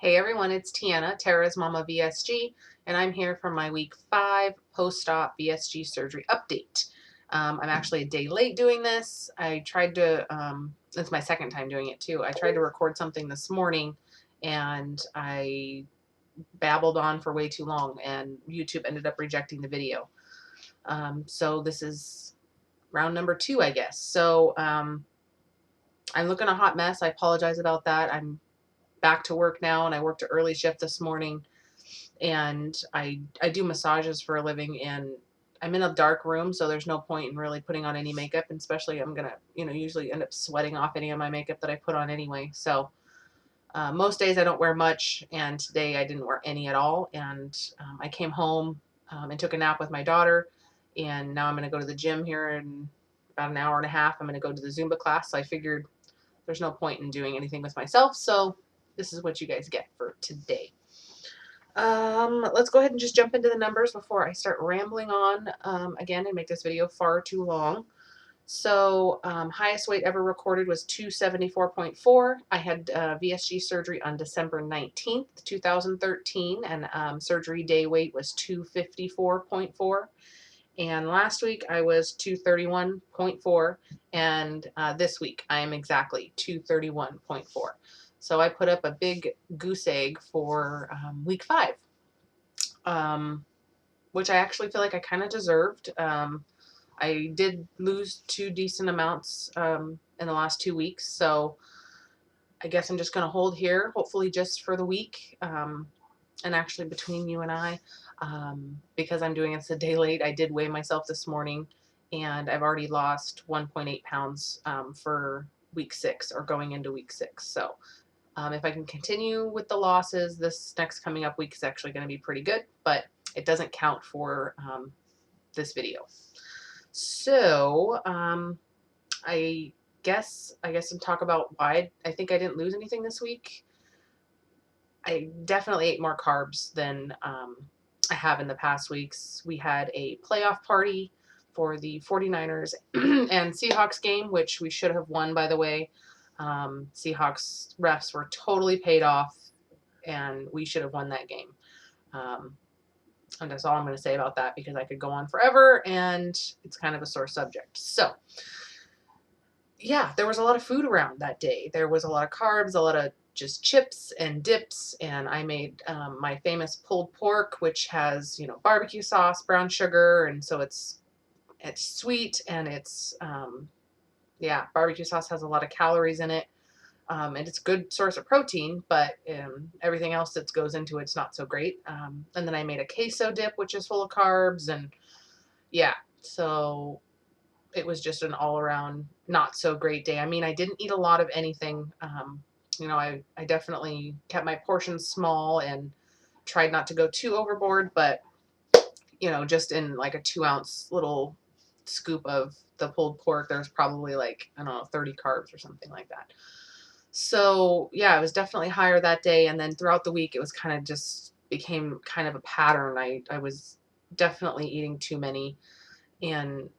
Hey everyone, it's Tiana, Tara's Mama VSG, and I'm here for my week 5 post-op VSG surgery update. I'm actually a day late doing this. I tried to, it's my second time doing it too. I tried to record something this morning and I babbled on for way too long and YouTube ended up rejecting the video. So this is round number 2, I guess. So I'm looking a hot mess. I apologize about that. I'm back to work now and I worked an early shift this morning and I do massages for a living and I'm in a dark room, so there's no point in really putting on any makeup, and especially I'm gonna, usually end up sweating off any of my makeup that I put on anyway. So most days I don't wear much, and today I didn't wear any at all. And I came home and took a nap with my daughter, and now I'm gonna go to the gym here in about an hour and a half. I'm gonna go to the Zumba class, so I figured there's no point in doing anything with myself, so this is what you guys get for today. Let's go ahead and just jump into the numbers before I start rambling on again and make this video far too long. So highest weight ever recorded was 274.4. I had VSG surgery on December 19th, 2013, and surgery day weight was 254.4. And last week I was 231.4, and this week I am exactly 231.4. So I put up a big goose egg for week 5, which I actually feel like I kind of deserved. I did lose 2 decent amounts in the last 2 weeks, so I guess I'm just going to hold here, hopefully just for the week. And actually between you and I, because I'm doing this a day late, I did weigh myself this morning, and I've already lost 1.8 pounds for week 6, or going into week 6. So if I can continue with the losses, this next coming up week is actually going to be pretty good, but it doesn't count for this video. So I guess I'll talk about why I think I didn't lose anything this week. I definitely ate more carbs than I have in the past weeks. We had a playoff party for the 49ers and Seahawks game, which we should have won, by the way. Seahawks refs were totally paid off, and we should have won that game. And that's all I'm going to say about that, because I could go on forever, and it's kind of a sore subject. So, yeah, there was a lot of food around that day. There was a lot of carbs, a lot of just chips and dips, and I made my famous pulled pork, which has, barbecue sauce, brown sugar, and so it's sweet, and it's yeah, barbecue sauce has a lot of calories in it, and it's a good source of protein, but everything else that goes into it's not so great. And then I made a queso dip, which is full of carbs, and yeah, so it was just an all-around not so great day. I mean, I didn't eat a lot of anything. I definitely kept my portions small and tried not to go too overboard, but just in like a 2-ounce little scoop of the pulled pork, there's probably like, I don't know, 30 carbs or something like that. So yeah, it was definitely higher that day, and then throughout the week it was kind of just became kind of a pattern. I was definitely eating too many, and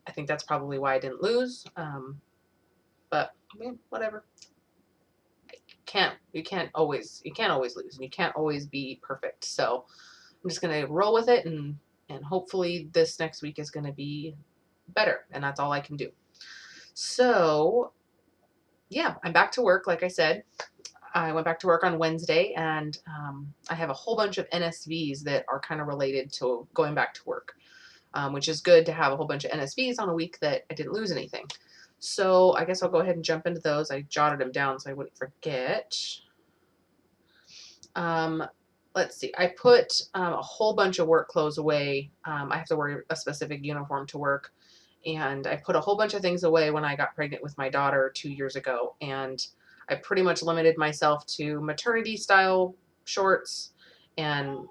I think that's probably why I didn't lose. But I mean, whatever. You can't always lose, and you can't always be perfect. So I'm just gonna roll with it, and hopefully this next week is gonna be better, and that's all I can do. So yeah, I'm back to work. Like I said, I went back to work on Wednesday, and I have a whole bunch of NSVs that are kind of related to going back to work, which is good to have a whole bunch of NSVs on a week that I didn't lose anything. So I guess I'll go ahead and jump into those. I jotted them down so I wouldn't forget. Let's see. I put a whole bunch of work clothes away. I have to wear a specific uniform to work, and I put a whole bunch of things away when I got pregnant with my daughter 2 years ago, and I pretty much limited myself to maternity style shorts, and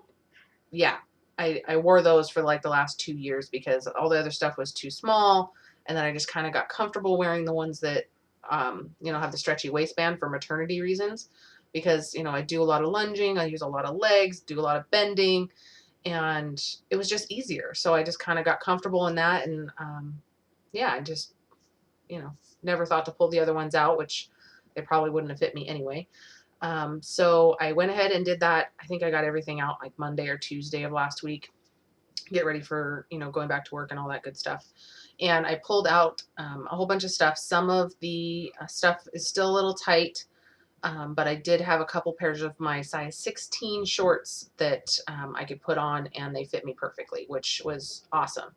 yeah, I wore those for like the last 2 years because all the other stuff was too small, and then I just kind of got comfortable wearing the ones that have the stretchy waistband for maternity reasons, because I do a lot of lunging, I use a lot of legs, do a lot of bending, and it was just easier. So I just kind of got comfortable in that, and yeah, I just never thought to pull the other ones out, which they probably wouldn't have fit me anyway. So I went ahead and did that. I think I got everything out like Monday or Tuesday of last week. Get ready for, going back to work and all that good stuff. And I pulled out a whole bunch of stuff. Some of the stuff is still a little tight, but I did have a couple pairs of my size 16 shorts that I could put on, and they fit me perfectly, which was awesome.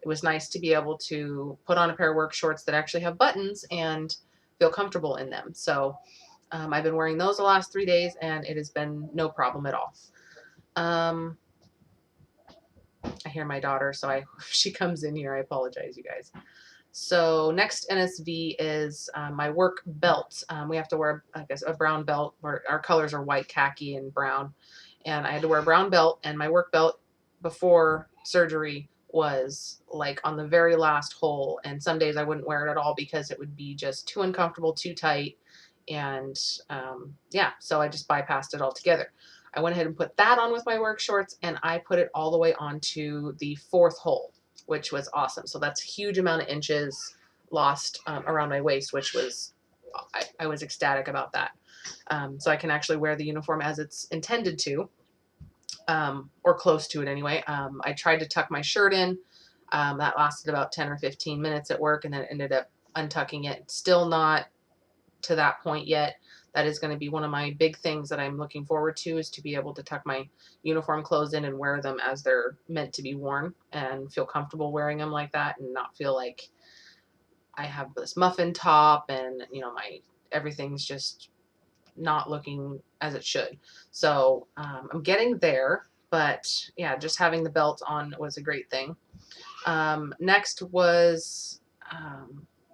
It was nice to be able to put on a pair of work shorts that actually have buttons and feel comfortable in them. So I've been wearing those the last 3 days, and it has been no problem at all. I hear my daughter, so if she comes in here, I apologize, you guys. So next NSV is my work belt. We have to wear, I guess, a brown belt. Our colors are white, khaki, and brown. And I had to wear a brown belt, and my work belt before surgery was like on the very last hole. And some days I wouldn't wear it at all because it would be just too uncomfortable, too tight. And yeah, so I just bypassed it altogether. I went ahead and put that on with my work shorts, and I put it all the way onto the fourth hole, which was awesome. So that's a huge amount of inches lost around my waist, which was, I was ecstatic about that. So I can actually wear the uniform as it's intended to, or close to it anyway. I tried to tuck my shirt in. That lasted about 10 or 15 minutes at work, and then ended up untucking it. Still not to that point yet. That is going to be one of my big things that I'm looking forward to, is to be able to tuck my uniform clothes in and wear them as they're meant to be worn, and feel comfortable wearing them like that, and not feel like I have this muffin top and my everything's just not looking as it should. So I'm getting there, but yeah, just having the belt on was a great thing. Next was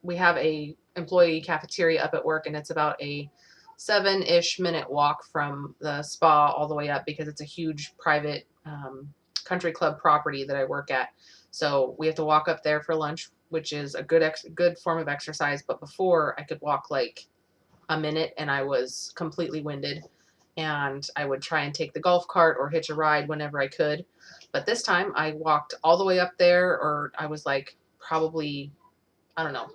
we have a employee cafeteria up at work, and it's about a 7-ish minute walk from the spa all the way up, because it's a huge private country club property that I work at. So we have to walk up there for lunch, which is a good form of exercise. But before, I could walk like a minute and I was completely winded, and I would try and take the golf cart or hitch a ride whenever I could. But this time I walked all the way up there, or I was like probably, I don't know,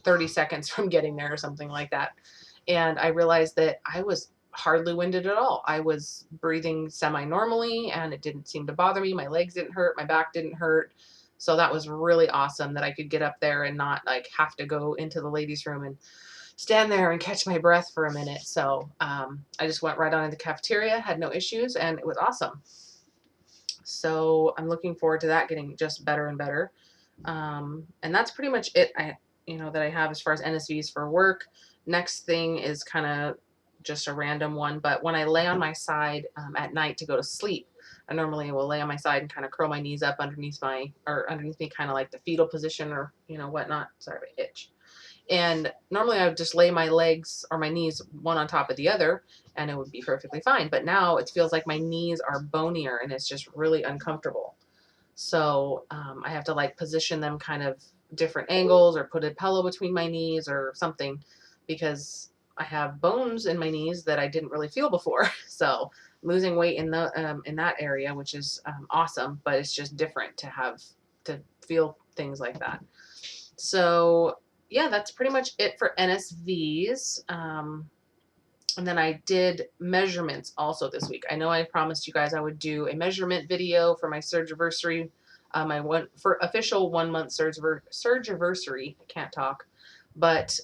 30 seconds from getting there or something like that. And I realized that I was hardly winded at all. I was breathing semi-normally, and it didn't seem to bother me. My legs didn't hurt. My back didn't hurt. So that was really awesome, that I could get up there and not like have to go into the ladies' room and stand there and catch my breath for a minute. So I just went right on in the cafeteria, had no issues, and it was awesome. So I'm looking forward to that getting just better and better. And that's pretty much it. That I have as far as NSVs for work. Next thing is kind of just a random one, but when I lay on my side at night to go to sleep, I normally will lay on my side and kind of curl my knees up underneath me, kind of like the fetal position, or whatnot. Sorry, I itch. And normally I would just lay my legs or my knees one on top of the other, and it would be perfectly fine. But now it feels like my knees are bonier, and it's just really uncomfortable. So I have to like position them kind of different angles, or put a pillow between my knees or something, because I have bones in my knees that I didn't really feel before. So losing weight in that area, which is awesome, but it's just different to feel things like that. So yeah, that's pretty much it for NSVs. And then I did measurements also this week. I know I promised you guys I would do a measurement video for my Surgiversary. I went for official 1-month Surgiversary. I can't talk, but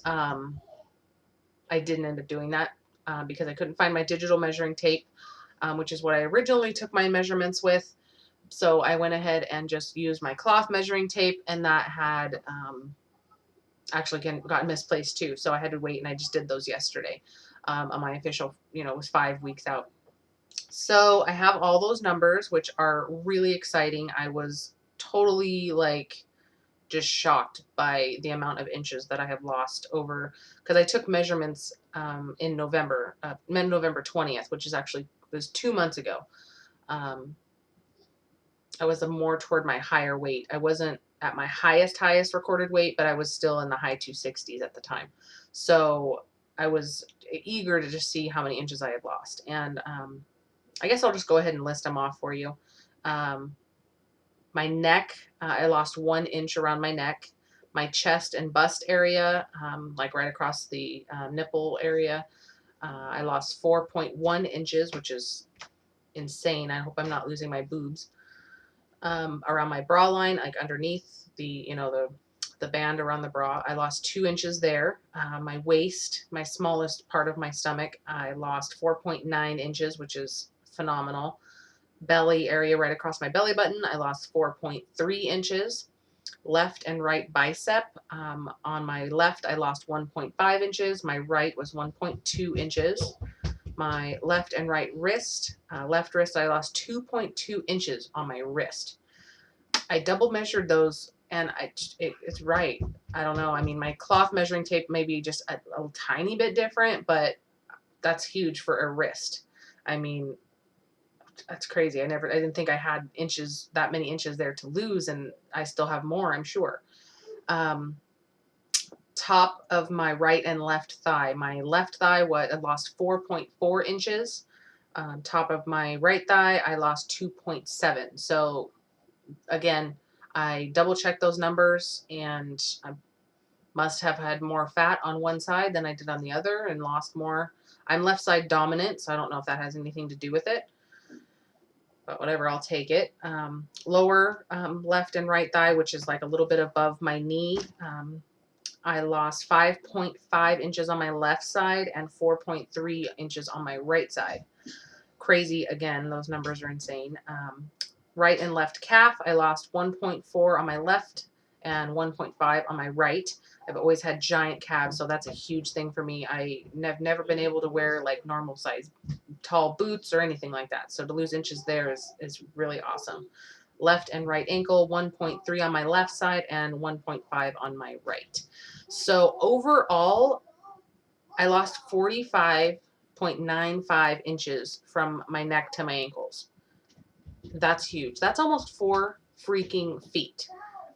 I didn't end up doing that because I couldn't find my digital measuring tape, which is what I originally took my measurements with. So I went ahead and just used my cloth measuring tape, and that had actually got misplaced too. So I had to wait, and I just did those yesterday. On my official, it was 5 weeks out. So I have all those numbers, which are really exciting. I was totally like just shocked by the amount of inches that I have lost over, because I took measurements in November, November 20th, which was 2 months ago. I was more toward my higher weight. I wasn't at my highest recorded weight, but I was still in the high 260s at the time. So I was eager to just see how many inches I had lost. And I guess I'll just go ahead and list them off for you. My neck, I lost 1 inch around my neck. My chest and bust area, like right across the nipple area, I lost 4.1 inches, which is insane. I hope I'm not losing my boobs. Around my bra line, like underneath the, the band around the bra, I lost 2 inches there. My waist, my smallest part of my stomach, I lost 4.9 inches, which is phenomenal. Belly area right across my belly button, I lost 4.3 inches. Left and right bicep, on my left, I lost 1.5 inches. My right was 1.2 inches. My left and right wrist, left wrist, I lost 2.2 inches on my wrist. I double measured those, and it's right. I don't know. I mean, my cloth measuring tape may be just a tiny bit different, but that's huge for a wrist. I mean, that's crazy. I didn't think I had that many inches there to lose, and I still have more, I'm sure. Top of my right and left thigh. My left thigh, I lost 4.4 inches. Top of my right thigh, I lost 2.7. So again, I double checked those numbers, and I must have had more fat on one side than I did on the other and lost more. I'm left side dominant, so I don't know if that has anything to do with it. But whatever, I'll take it. Lower left and right thigh, which is like a little bit above my knee. I lost 5.5 inches on my left side and 4.3 inches on my right side. Crazy, again, those numbers are insane. Right and left calf, I lost 1.4 on my left and 1.5 on my right. I've always had giant calves, so that's a huge thing for me. I've never been able to wear like normal size tall boots or anything like that. So to lose inches there is really awesome. Left and right ankle, 1.3 on my left side and 1.5 on my right. So overall, I lost 45.95 inches from my neck to my ankles. That's huge. That's almost 4 freaking feet.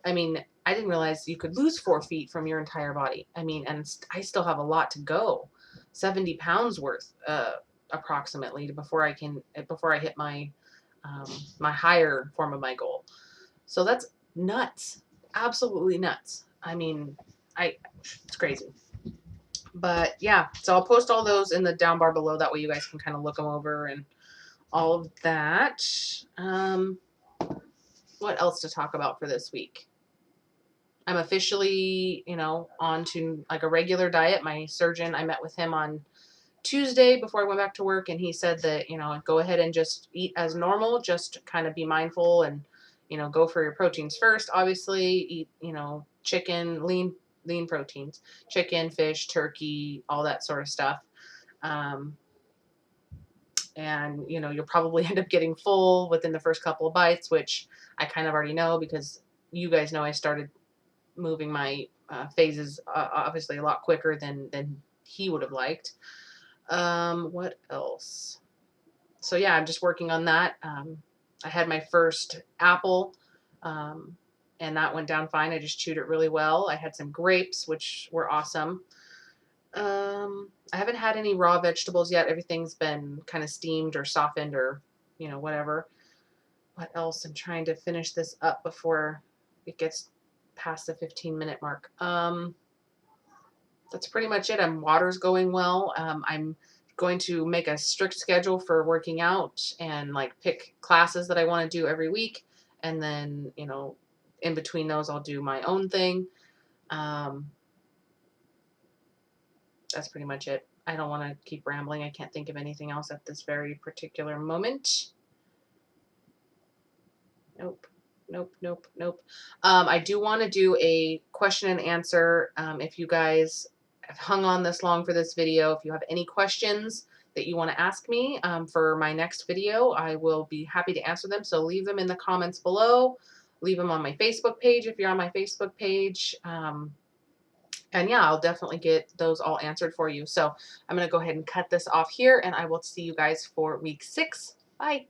I mean, I didn't realize you could lose 4 feet from your entire body. I mean, and I still have a lot to go. 70 pounds worth, approximately, before I hit my my higher form of my goal. So that's nuts. Absolutely nuts. I mean, it's crazy. But yeah, so I'll post all those in the down bar below. That way you guys can kind of look them over and all of that. What else to talk about for this week? I'm officially, on to like a regular diet. My surgeon, I met with him on Tuesday before I went back to work, and he said that, go ahead and just eat as normal, just kind of be mindful and, go for your proteins first. Obviously, eat, chicken, lean proteins, chicken, fish, turkey, all that sort of stuff. And, you'll probably end up getting full within the first couple of bites, which I kind of already know because you guys know I started moving my phases obviously a lot quicker than he would have liked. What else? So yeah, I'm just working on that. I had my first apple, and that went down fine. I just chewed it really well. I had some grapes, which were awesome. I haven't had any raw vegetables yet. Everything's been kind of steamed or softened or, whatever. What else? I'm trying to finish this up before it gets past the 15-minute mark. That's pretty much it. Water's going well. I'm going to make a strict schedule for working out and like pick classes that I want to do every week. And then, in between those, I'll do my own thing. That's pretty much it. I don't want to keep rambling. I can't think of anything else at this very particular moment. Nope. I do want to do a question and answer. If you guys have hung on this long for this video, if you have any questions that you want to ask me for my next video, I will be happy to answer them. So leave them in the comments below. Leave them on my Facebook page if you're on my Facebook page. And yeah, I'll definitely get those all answered for you. So I'm going to go ahead and cut this off here, and I will see you guys for week 6. Bye.